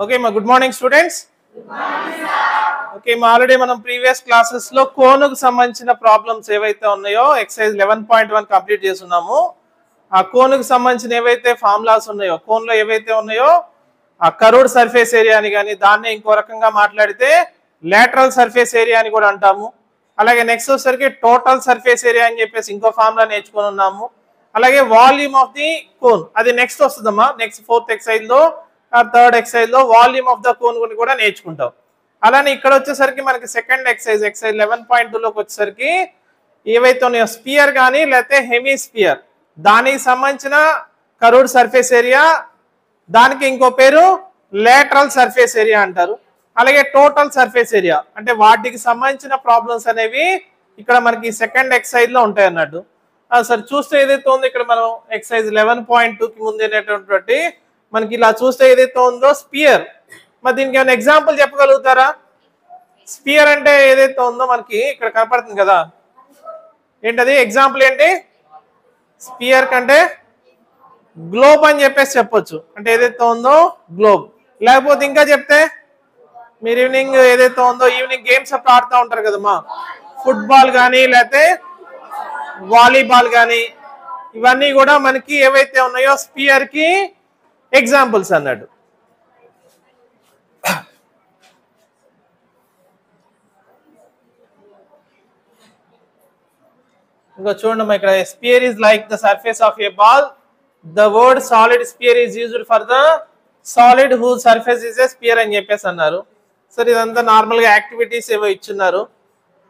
Okay, ma. Good morning, students. Good morning, sir. Okay, ma. Already మనం previous classes లో కోనుకు సంబంధించిన problems ఏవైతే ఉన్నాయో ఎక్సర్సైజ్ 11.1 కంప్లీట్ చేస్తున్నాము. ఆ కోనుకు సంబంధించిన ఏవైతే ఫార్ములాస్ ఉన్నాయో కోన్లో ఏవైతే ఉన్నాయో ఆ కర్వ్డ్ సర్ఫేస్ ఏరియా అని కానీ దాన్ని ఇంకో రకంగా మాట్లాడితే లేటరల్ సర్ఫేస్ ఏరియా అని కూడా అంటాము. అలాగే నెక్స్ట్ వచ్చేసరికి టోటల్ సర్ఫేస్ ఏరియా అని చెప్పేసి ఇంకో ఫార్ములా నేర్చుకొని ఉన్నాము. అలాగే వాల్యూమ్ ఆఫ్ ది కోన్ అది నెక్స్ట్ వస్తుందమ్మా. నెక్స్ట్ ఫోర్త్ ఎక్సర్సైజ్ లో థర్డ్ ఎక్సర్సైజ్ లో వాల్యూమ్ ఆఫ్ ద కోన్ కూడా నేర్చుకుంటాం. అలానే ఇక్కడ వచ్చేసరికి మనకి సెకండ్ ఎక్సర్సైజ్ 11.2 లోకి వచ్చేసరికి ఏవైతే ఉన్నాయో స్పియర్ కానీ లేకపోతే హెమీ స్పియర్ దానికి సంబంధించిన కర్వ్డ్ సర్ఫేస్ ఏరియా, దానికి ఇంకో పేరు లేటరల్ సర్ఫేస్ ఏరియా అంటారు. అలాగే టోటల్ సర్ఫేస్ ఏరియా అంటే వాటికి సంబంధించిన ప్రాబ్లమ్స్ అనేవి ఇక్కడ మనకి సెకండ్ ఎక్సర్సైజ్ లో ఉంటాయి అన్నట్టు. సార్ చూస్తే ఏదైతే ఉందో ఇక్కడ మనం ఎక్సర్సైజ్ 11.2 కి ముందేటటువంటి మనకి ఇలా చూస్తే ఏదైతే ఉందో స్పియర్, మరి దీనికి ఏమైనా ఎగ్జాంపుల్ చెప్పగలుగుతారా? స్పియర్ అంటే ఏదైతే ఉందో మనకి ఇక్కడ కనపడుతుంది కదా, ఏంటది ఎగ్జాంపుల్ ఏంటి? స్పియర్ కంటే గ్లోబ్ అని చెప్పేసి చెప్పొచ్చు. అంటే ఏదైతే ఉందో గ్లోబ్. లేకపోతే ఇంకా చెప్తే మీరు ఈవినింగ్ ఏదైతే ఉందో ఈవినింగ్ గేమ్స్ అప్పుడు ఆడుతూ ఉంటారు కదమ్మా, ఫుట్బాల్ కానీ లేకపోతే వాలీబాల్ కానీ ఇవన్నీ కూడా మనకి ఏవైతే ఉన్నాయో స్పియర్ కి ఎగ్జాంపుల్స్ అన్నాడు. ఇంకా చూడండి ఇక్కడ spear is like the surface of A ball. The word solid spear is used for the solid who surface is a sphere అని చెప్పేసి అన్నారు. సరే ఇదంతా నార్మల్ గా యాక్టివిటీస్ ఏవో ఇచ్చున్నారు.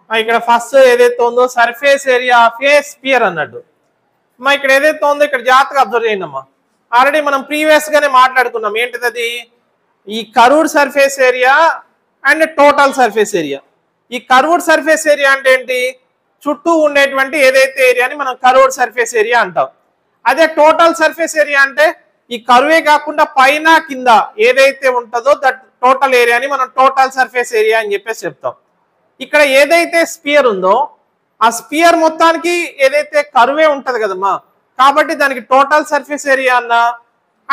ఇక్కడ ఫస్ట్ ఏదైతే ఉందో surface area of a spear అన్నట్టు. అమ్మా ఇక్కడ ఏదైతే ఉందో ఇక్కడ జాగ్రత్తగా అబ్జర్వ్ చేయండి అమ్మా. ఆల్రెడీ మనం ప్రీవియస్ గానే మాట్లాడుకున్నాం. ఏంటిది అది? ఈ curved surface area and total surface area. ఈ కర్వ్డ్ సర్ఫేస్ ఏరియా అంటే ఏంటి? చుట్టూ ఉండేటువంటి ఏదైతే ఏరియాని మనం కర్వ్డ్ సర్ఫేస్ ఏరియా అంటాం. అదే టోటల్ సర్ఫేస్ ఏరియా అంటే ఈ కర్వే కాకుండా పైన కింద ఏదైతే ఉంటుందో దట్ టోటల్ ఏరియాని మనం టోటల్ సర్ఫేస్ ఏరియా అని చెప్పేసి చెప్తాం. ఇక్కడ ఏదైతే స్పియర్ ఉందో ఆ స్పియర్ మొత్తానికి ఏదైతే కర్వే ఉంటది కదమ్మా, కాబట్టి దానికి టోటల్ సర్ఫేస్ ఏరియా అన్నా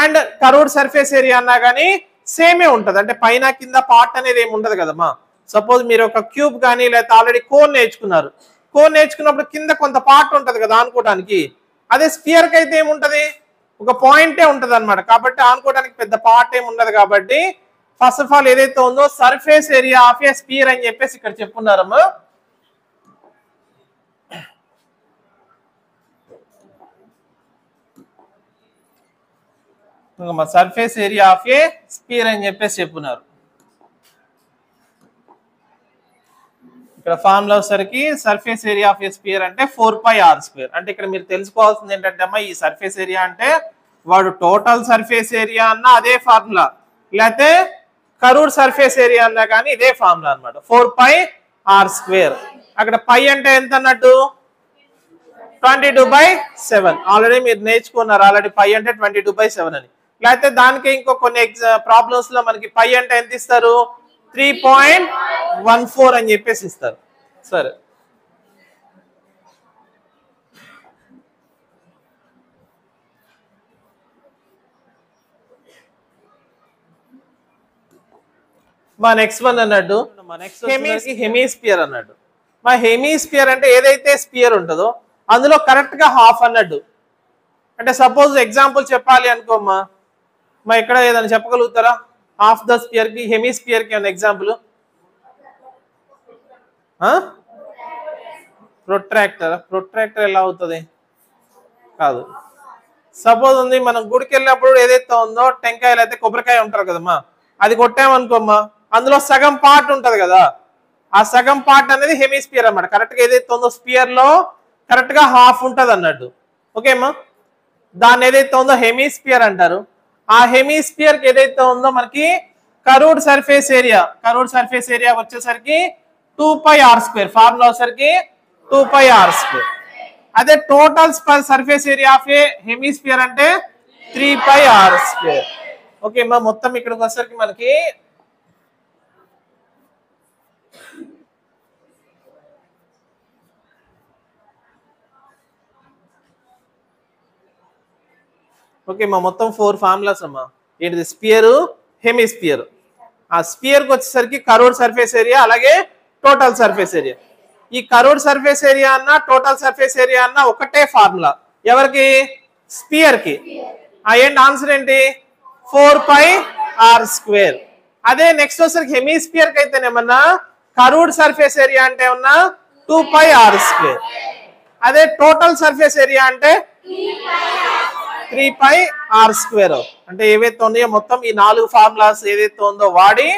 అండ్ కర్వ్డ్ సర్ఫేస్ ఏరియా అన్నా కానీ సేమే ఉంటది. అంటే పైన కింద పార్ట్ అనేది ఏమి ఉండదు కదమ్మా. సపోజ్ మీరు ఒక క్యూబ్ కానీ లేకపోతే ఆల్రెడీ కోన్ నేర్చుకున్నారు. కోన్ నేర్చుకున్నప్పుడు కింద కొంత పార్ట్ ఉంటది కదా ఆనుకోవడానికి. అదే స్పియర్ కి అయితే ఏముంటది? ఒక పాయింటే ఉంటది అనమాట. కాబట్టి ఆనుకోవడానికి పెద్ద పార్ట్ ఏమి ఉండదు. కాబట్టి ఫస్ట్ ఆఫ్ ఆల్ ఏదైతే ఉందో surface area of a sphere అని చెప్పేసి ఇక్కడ చెప్పుకున్నారమ్మా. Surface area of a sphere అని చెప్పేసి చెప్పున్నారు. ఇక్కడ ఫార్ములా వచ్చేసరికి surface area of a sphere అంటే 4πr². అంటే ఇక్కడ మీరు తెలుసుకోవాల్సింది ఏంటంటే అమ్మా, ఈ సర్ఫేస్ ఏరియా అంటే వాడు టోటల్ సర్ఫేస్ ఏరియా అన్నా అదే ఫార్ములా, లేకపోతే కర్వ్డ్ సర్ఫేస్ ఏరియా అన్నా కానీ ఇదే ఫార్ములా అనమాట. 4πr². అక్కడ పై అంటే ఎంత అన్నట్టు? 22/7. ఆల్రెడీ మీరు నేర్చుకున్నారు. ఆల్రెడీ పై అంటే 22/7 అని. లేకపోతే దానికి ఇంకో కొన్ని ప్రాబ్లమ్స్ లో మనకి పై అంటే ఎంత ఇస్తారు? 3.14 అని చెప్పేసి ఇస్తారు. సరే మా నెక్స్ట్ వన్ అన్నట్టు హెమీస్పియర్ అన్నట్టు. మా హెమీస్పియర్ అంటే ఏదైతే స్పియర్ ఉంటుందో అందులో కరెక్ట్ గా హాఫ్ అన్నట్టు. అంటే సపోజ్ ఎగ్జాంపుల్ చెప్పాలి అనుకోమ్మా, మా ఇక్కడ ఏదైనా చెప్పగలుగుతారా? హాఫ్ ద స్పియర్ కి హెమీస్పియర్ కి ఏమైనా ఎగ్జాంపుల్? ప్రొట్రాక్టర్. ప్రొట్రాక్టర్ ఎలా అవుతుంది? కాదు. సపోజ్ ఉంది మనం గుడికి వెళ్ళినప్పుడు ఏదైతే ఉందో టెంకాయలు అయితే కొబ్బరికాయ ఉంటారు కదమ్మా, అది కొట్టామనుకోమ్మా అందులో సగం పార్ట్ ఉంటది కదా, ఆ సగం పార్ట్ అనేది హెమీస్పియర్ అన్నమాట. కరెక్ట్ గా ఏదైతే ఉందో స్పియర్ లో కరెక్ట్ గా హాఫ్ ఉంటది అన్నట్టు. ఓకేమ్మా, దాన్ని ఏదైతే ఉందో హెమీస్పియర్ అంటారు. ఆ హెమీస్పియర్ కి ఏదైతే ఉందో మనకి curved surface area, curved surface area వచ్చేసరికి 2πr². ఫార్ములా వచ్చేసరికి 2πr². అదే total surface area of A hemisphere అంటే 3πr². ఓకే అమ్మా, మొత్తం ఇక్కడికి వచ్చేసరికి మనకి ఓకే మా మొత్తం 4 ఫార్ములాస్ అమ్మా. ఏంటిది? Sphere, hemisphere. ఆ స్పియర్కి వచ్చేసరికి కర్వ్డ్ సర్ఫేస్ ఏరియా అలాగే టోటల్ సర్ఫేస్ ఏరియా. ఈ కర్వ్డ్ సర్ఫేస్ ఏరియా అన్న టోటల్ సర్ఫేస్ ఏరియా అన్న ఒకటే ఫార్ములా. ఎవరికి? స్పియర్కి. ఏంటి ఆన్సర్ ఏంటి? 4πr². అదే నెక్స్ట్ వచ్చేసరికి హెమిస్పియర్కి అయితేనేమన్నా కర్వ్డ్ సర్ఫేస్ ఏరియా అంటే ఏమన్నా 2πr². అదే టోటల్ సర్ఫేస్ ఏరియా అంటే 3πr². అంటే ఏవైతే ఉన్నాయో మొత్తం ఈ 4 ఫార్ములాస్ ఏదైతే ఉందో వాడి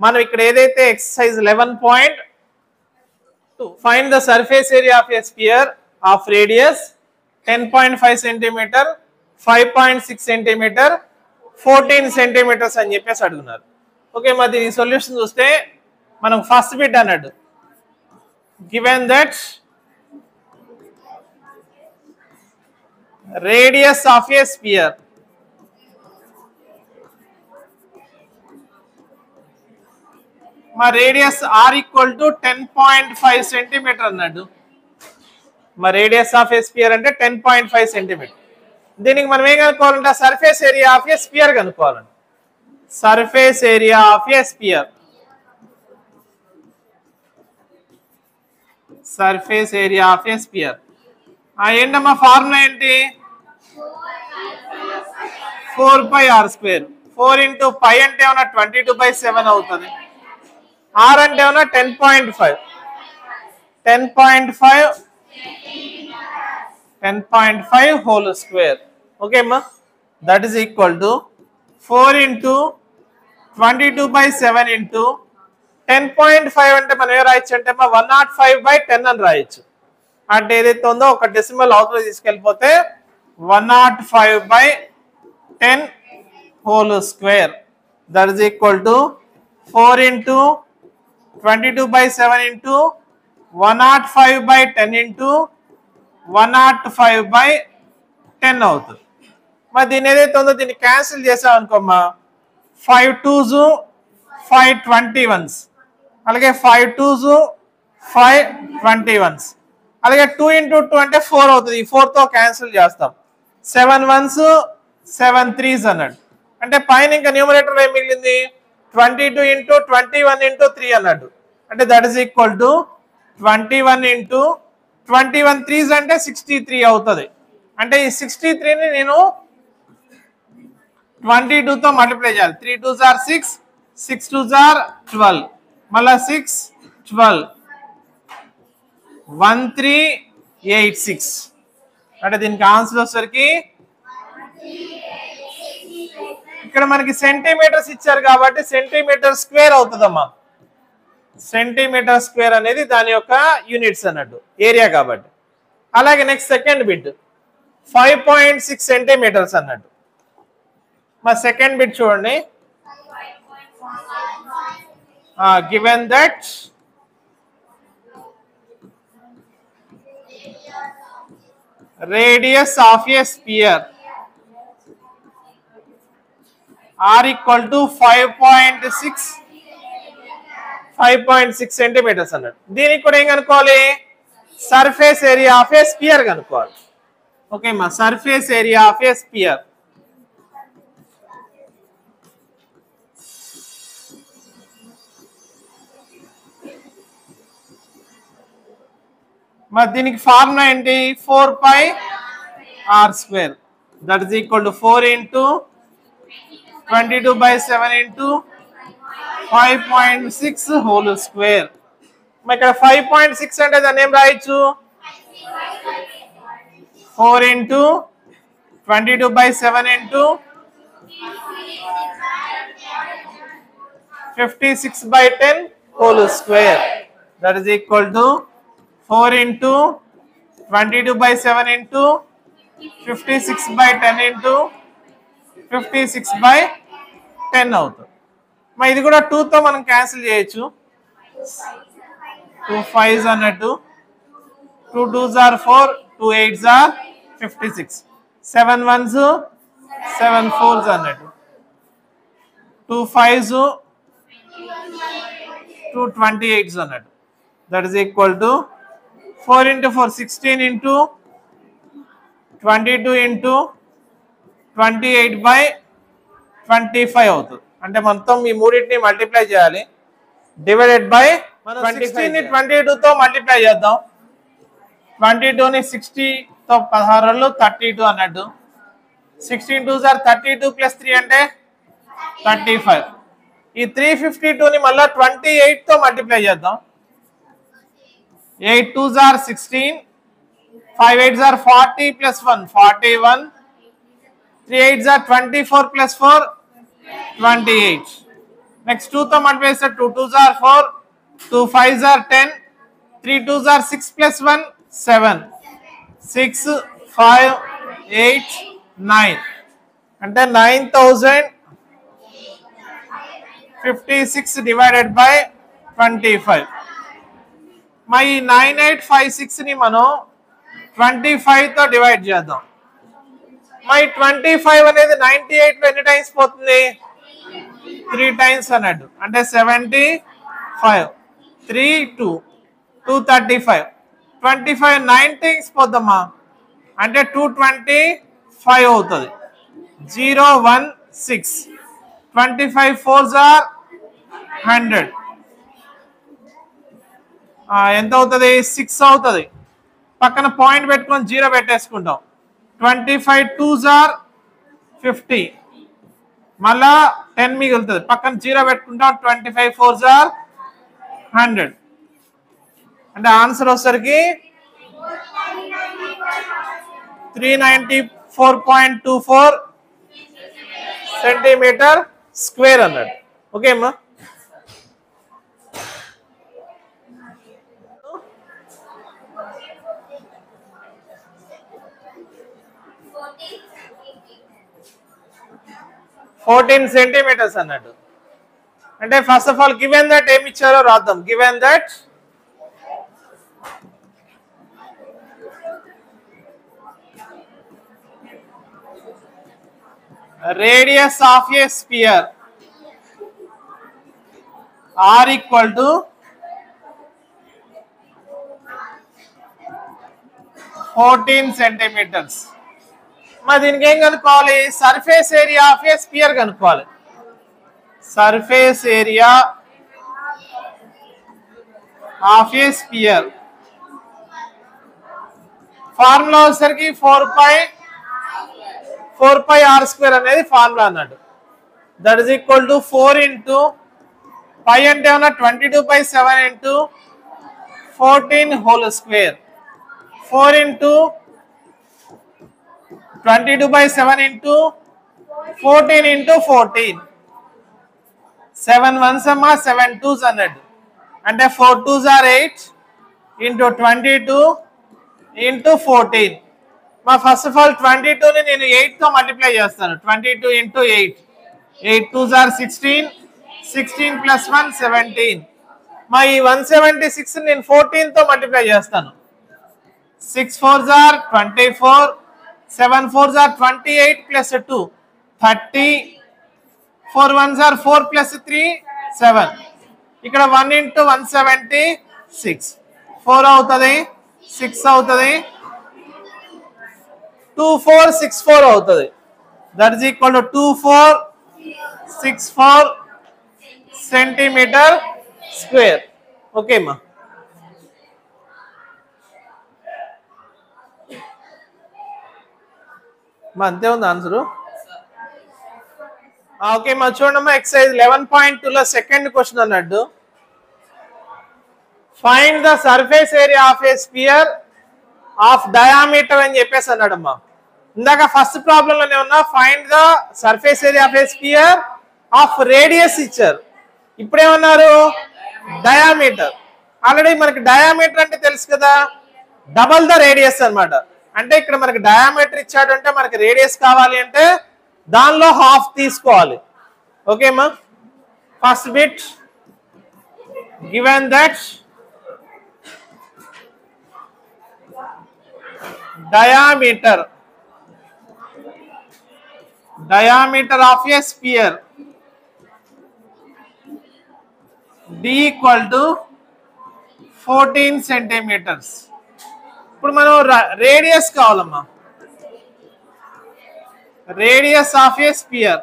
మనం ఇక్కడ ఏదైతే exercise 11.2 find the surface area of a sphere of radius 10.5 centimetre, 5.6 centimetre, 14 centimetres అని చెప్పేసి అడుగున్నారు. ఓకే, మరి దీని సొల్యూషన్ చూస్తే మనం ఫస్ట్ బిట్ అన్నట్టు given that radius of a sphere మా radius r equal to 10.5 centimetre అన్నాడు. మా రేడియస్ ఆఫ్ ఏ స్పియర్ అంటే 10.5 సెంటీమీటర్. దీనికి మనం ఏం కనుక్కోవాలంటే surface area of a sphere కనుక్కోవాలండి. Surface area of a sphere, surface area of a sphere. ఏంటమ్మా ఫార్ములా ఏంటి? 4πr². 4 into π అంటే ఏమన్నా 22/7 అవుతుంది. r అంటే ఏమన్నా 10.5. 10.5 హోల్ స్క్వేర్. ఓకే అమ్మా, that is equal to 4 into 22/7 into 10.5 అంటే మనం ఏం రాయొచ్చు అంటే అమ్మా 105/10 అని రాయొచ్చు. అంటే ఏదైతే ఉందో ఒక డెసిమల్ అవతల తీసుకెళ్ళిపోతే 105/10 whole square. That is equal to 4 into 22/7 into 105/10 into 105/10 అవుతుంది. మరి దీని ఏదైతే ఉందో దీన్ని క్యాన్సిల్ చేసాం అనుకోమ్మా 5 2s 5 21s, అలాగే 5 2s 5 21s, అలాగే 2 into 2 అంటే 4 అవుతుంది. ఈ 4తో క్యాన్సిల్ చేస్తాం. 7 1s 7 3s అన్నాడు. అంటే పైన ఇంకా న్యూమరేటర్ ఏం మిగిలింది? 22 into 21 into 3 అన్నాడు. అంటే that is equal to 21 into 21 3s అంటే 63 అవుతుంది. అంటే ఈ 63ని నేను 22తో మల్టిప్లై చేయాలి. 3 2s are 6, 6 2s are 12, మళ్ళా 6 12 1386. అంటే దీనికి ఆన్సర్ వచ్చేసరికి ఇక్కడ మనకి సెంటీమీటర్స్ ఇచ్చారు కాబట్టి సెంటీమీటర్ స్క్వేర్ అవుతుందమ్మా. సెంటీమీటర్ స్క్వేర్ అనేది దాని యొక్క యూనిట్స్ అన్నట్టు, ఏరియా కాబట్టి. అలాగే నెక్స్ట్ సెకండ్ బిట్ 5.6 సెంటీమీటర్స్ అన్నట్టు. మా సెకండ్ బిట్ చూడండి. గివెన్ that radius of a sphere r equal to 5.6 centimetres అన్నాడు. దీనికి కూడా ఏం కనుక్కోవాలి? Surface area of a sphere కనుక్కోవాలి. ఓకే మా surface area of a sphere. మరి దీనికి ఫార్ములా ఏంటి? 4πr². That is equal to 4 into 22/7 into 5.6 whole square. మరి ఇక్కడ 5.6 అంటే దాన్ని ఏం రాయొచ్చు? 4 into 22/7 into 56/10 whole square. That is equal to 4 into 22/7 into 56/10 into 56/10 అవుతుంది. మరి ఇది కూడా 2తో మనం క్యాన్సిల్ చేయొచ్చు. 2 5s అన్నట్టు, 2 2s are 4, 2 8s are 56, 7 1s 7 4s అన్నట్టు, 2 5s 2 28s అన్నట్టు. That is equal to 4 into 4 16 into 22 into 28/25 అవుతుంది. అంటే మొత్తం ఈ మూడింటిని మల్టిప్లై చేయాలి. డివైడెడ్ బై మనం 16ని 22తో మల్టిప్లై చేద్దాం. 22ని 60తో 16 32 అన్నట్టు. 16 2s are 32 ప్లస్ 3 అంటే 35. ఈ 352ని మళ్ళీ 28తో మల్టిప్లై చేద్దాం. 8 2s are 16, 5 8s are 40 plus 1 41, 3 8s are 24 plus 4 28. Next 2తో మల్టిప్లై చేస్తే 2 2s are 4, 2 5s are 10, 3 2s are 6 plus 1 7, 6 5 8 9 అంటే 9056 డివైడెడ్ బై 25. మరి 9856ని మనం 25తో డివైడ్ చేద్దాం. మరి 25 అనేది 98లో ఎన్ని టైమ్స్ పోతుంది? 3 టైమ్స్ అన్నట్టు. అంటే 75 3 2 235. 25 9 టైమ్స్ పోద్దమ్మా అంటే 225 అవుతుంది. 0 1 6. 25 4s are 100. ఎంత అవుతుంది? 6 అవుతుంది. పక్కన పాయింట్ పెట్టుకొని 0 పెట్టేసుకుంటాం. 25 2s are 50. మళ్ళా 10 మిగులుతుంది. పక్కన 0 పెట్టుకుంటాం. 25 4s are 100. అంటే ఆన్సర్ వచ్చేసరికి 394.24 సెంటీమీటర్ స్క్వేర్ అన్నాడు. ఓకే అమ్మా. ఫోర్టీన్ సెంటీమీటర్స్ అన్నట్టు. అంటే first of all given that ఏమి ఇచ్చారో రాద్దాం. Given that radius of a sphere r equal to 14 centimeters. మరి దీనికి ఏం కనుక్కోవాలి? Surface area of a sphere కనుక్కోవాలి. Surface area of a sphere formula వచ్చేసరికి 4 pi r square అనేది ఫార్ములా అన్నట్టు. That is equal to 4 into pi అంటే ఏమన్నా 22/7 into 14 whole square. 4 into 22/7 into 14 into 14. 7 1s అమ్మా 7 2s అన్నట్టు. అంటే 4 2s are 8 ఇంటూ 22 ఇంటూ 14. మా ఫస్ట్ ఆఫ్ ఆల్ 22ని నేను 8తో మల్టిప్లై చేస్తాను. 22 ఇంటూ 8. 8 2s are 16, 16 plus 1 17. మా ఈ 176 నేను 14తో మల్టిప్లై చేస్తాను. 6 4s are 24, 7 4s are 28 plus 2 30, 4 1s are 4 plus 3 7. ఇక్కడ 1 ఇంటూ 176 4 అవుతుంది, 6 అవుతుంది, 2464 అవుతుంది. దట్ ఈస్ ఈక్వల్ టు 2464 సెంటీమీటర్ స్క్వేర్. ఓకే అమ్మా. అంతే ఉంది ఆన్సరు. ఓకే మా చూడమ్మా. ఎక్సర్సైజ్ 11.2లో సెకండ్ క్వశ్చన్ అన్నట్టు. Find the surface area of a sphere of diameter అని చెప్పేసి అన్నాడమ్మా. ఇందాక ఫస్ట్ ప్రాబ్లం లోనే ఉన్నా find the surface area of a sphere of radius ఇచ్చారు. ఇప్పుడేమన్నారు? డయామీటర్. ఆల్రెడీ మనకి డయామీటర్ అంటే తెలుసు కదా, డబల్ ద రేడియస్ అన్నమాట. అంటే ఇక్కడ మనకి డయామీటర్ ఇచ్చాడంటే మనకి రేడియస్ కావాలి అంటే దానిలో హాఫ్ తీసుకోవాలి. ఓకేమా. First bit given that diameter of a sphere d equal to 14 centimeters. ఇప్పుడు మనం రేడియస్ కావాలమ్మా. రేడియస్ ఆఫ్ ఏ స్పియర్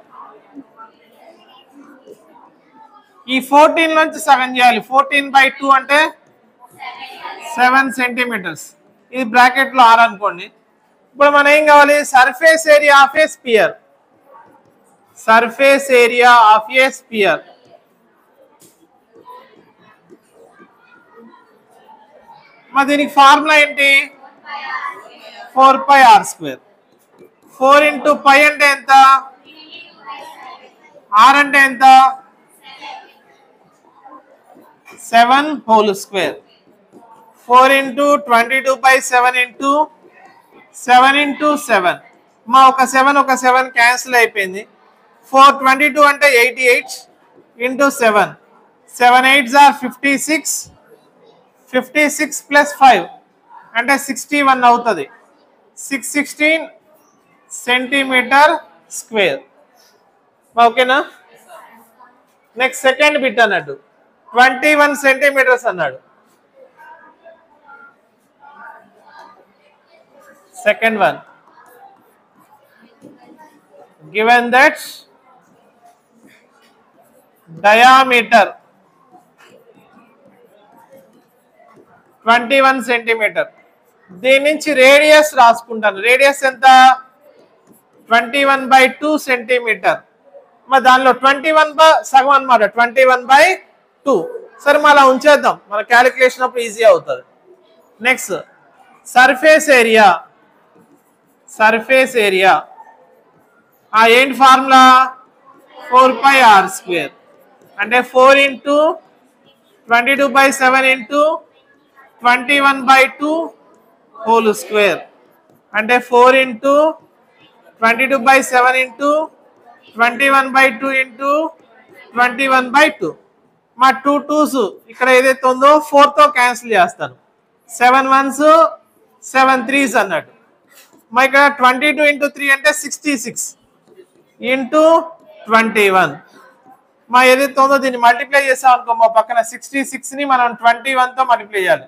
ఈ 14 నుంచి సగం చేయాలి. 14/2 అంటే 7 సెంటీమీటర్స్. ఇది బ్రాకెట్లో 6 అనుకోండి. ఇప్పుడు మనం ఏం కావాలి? Surface area of a sphere. Surface area of a sphere. మరి దీనికి ఫార్ములా ఏంటి? 4πr². 4 into π అంటే ఎంత? r అంటే ఎంత? 7 whole square. 4 into 22/7 into 7 into 7. మా ఒక 7 క్యాన్సిల్ అయిపోయింది. 422 అంటే 88 into 7. 7 8s are 56. 56 plus 5 అంటే 61 అవుతుంది. 616 సెంటీమీటర్ స్క్వేర్. ఓకేనా? నెక్స్ట్ సెకండ్ బిట్ అన్నట్టు 21 సెంటీమీటర్స్ అన్నాడు. Second one, given that diameter 21 centimetre. దీని నుంచి రేడియస్ రాసుకుంటాను. రేడియస్ ఎంత? 21/2 సెంటీమీటర్. మరి దానిలో 21 సగం అనమాట, 21/2. సరే మనం అలా ఉంచేద్దాం, మన క్యాలిక్యులేషన్ అప్పుడు ఈజీ అవుతుంది. Next surface area. Surface area ఏంటి ఫార్ములా? 4πr² అంటే 4 into 22/7 into 21/2 whole square అంటే 4 into 22/7 into 21/2 into 21/2. మా 2 2s ఇక్కడ ఏదైతే ఉందో 4తో క్యాన్సిల్ చేస్తాను. 7 1s 7 3s అన్నట్టు. మా ఇక్కడ 22 into 3 అంటే 66 into 21. మా ఏదైతే ఉందో దీన్ని మల్టిప్లై చేస్తాం అనుకో, మా పక్కన 66ని మనం 21తో మల్టిప్లై చేయాలి.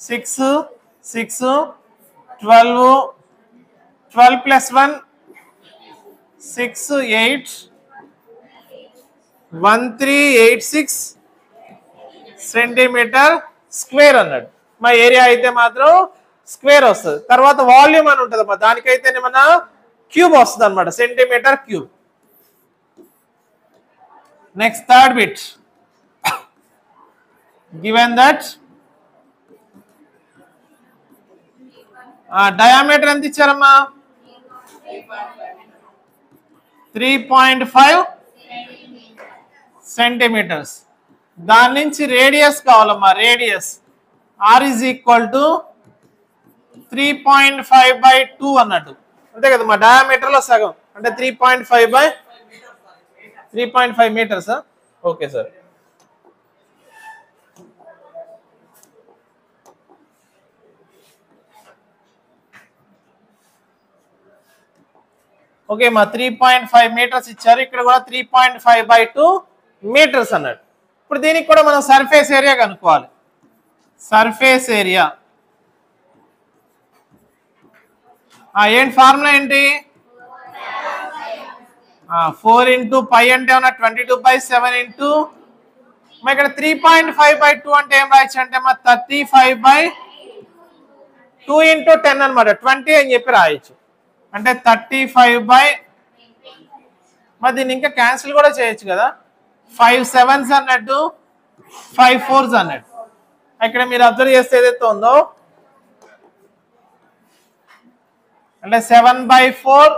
6 6 12 12 plus 1 6 8 1386 సెంటీమీటర్ స్క్వేర్ అన్నాడు. మా ఏరియా అయితే మాత్రం స్క్వేర్ వస్తుంది. తర్వాత వాల్యూమ్ అని ఉంటుంది అమ్మా, దానికైతే ఏమన్నా క్యూబ్ వస్తుంది అనమాట, centimetre cube. Next third bit, given that diameter ఎంత ఇచ్చారమ్మా? 3.5 సెంటీమీటర్స్. దాని నుంచి రేడియస్ కావాలమ్మా. Radius r is equal to 3.5/2 అన్నట్టు, అంతే కదమ్మా. డయామీటర్లో సగం అంటే 3.5 మీటర్స్. Okay sir. ఓకే మా 3.5 మీటర్స్ ఇచ్చారు. ఇక్కడ కూడా 3.5/2 మీటర్స్ అన్నాడు. ఇప్పుడు దీనికి కూడా మనం సర్ఫేస్ ఏరియా కనుక్కోవాలి. సర్ఫేస్ ఏరియా ఏంటి ఫార్ములా ఏంటి? 4 into π అంటే ఉన్న 22/7 into ఇక్కడ 3.5/2 అంటే ఏం రాయచ్చు అంటే 35/2 into 10 అనమాట. 20 అని చెప్పి రాయొచ్చు. అంటే 35 మరి దీన్ని ఇంకా క్యాన్సిల్ కూడా చేయొచ్చు కదా. 5 7s అన్నట్టు, 5 4s అన్నట్టు. ఇక్కడ మీరు అబ్జర్వ్ చేస్తే ఏదైతే ఉందో అంటే 7/4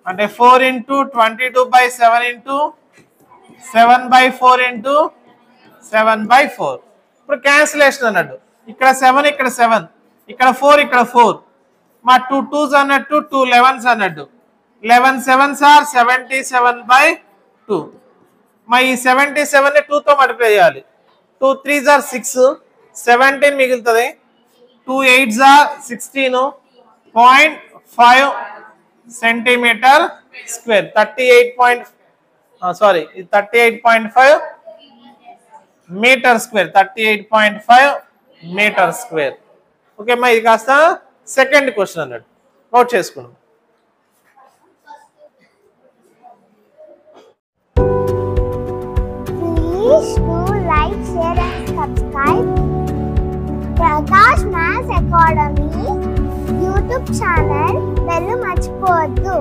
అంటే 4 into 22/7 into 7/4 into 7/4. ఇప్పుడు క్యాన్సిలేషన్ అన్నట్టు. ఇక్కడ 7 ఇక్కడ 7 ఇక్కడ 4 ఇక్కడ 4. మా 2 2s అన్నట్టు, 2 11s అన్నట్టు. 11 7s are 77/2. మా ఈ 77ని 2తో మల్టిప్లై చేయాలి. 2 3s are 6, 17 మిగులుతుంది. 2 8s are 16.5 centimetre square. 38.5 metre square. 38.5 metre square. Okay అమ్మా, ఇది కాస్త సెకండ్ క్వశ్చన్ అన్నట్టు నోట్ చేసుకున్నాం. Please do like, share and subscribe Prakash Maths Academy YouTube channel. Bellu మర్చిపోవద్దు.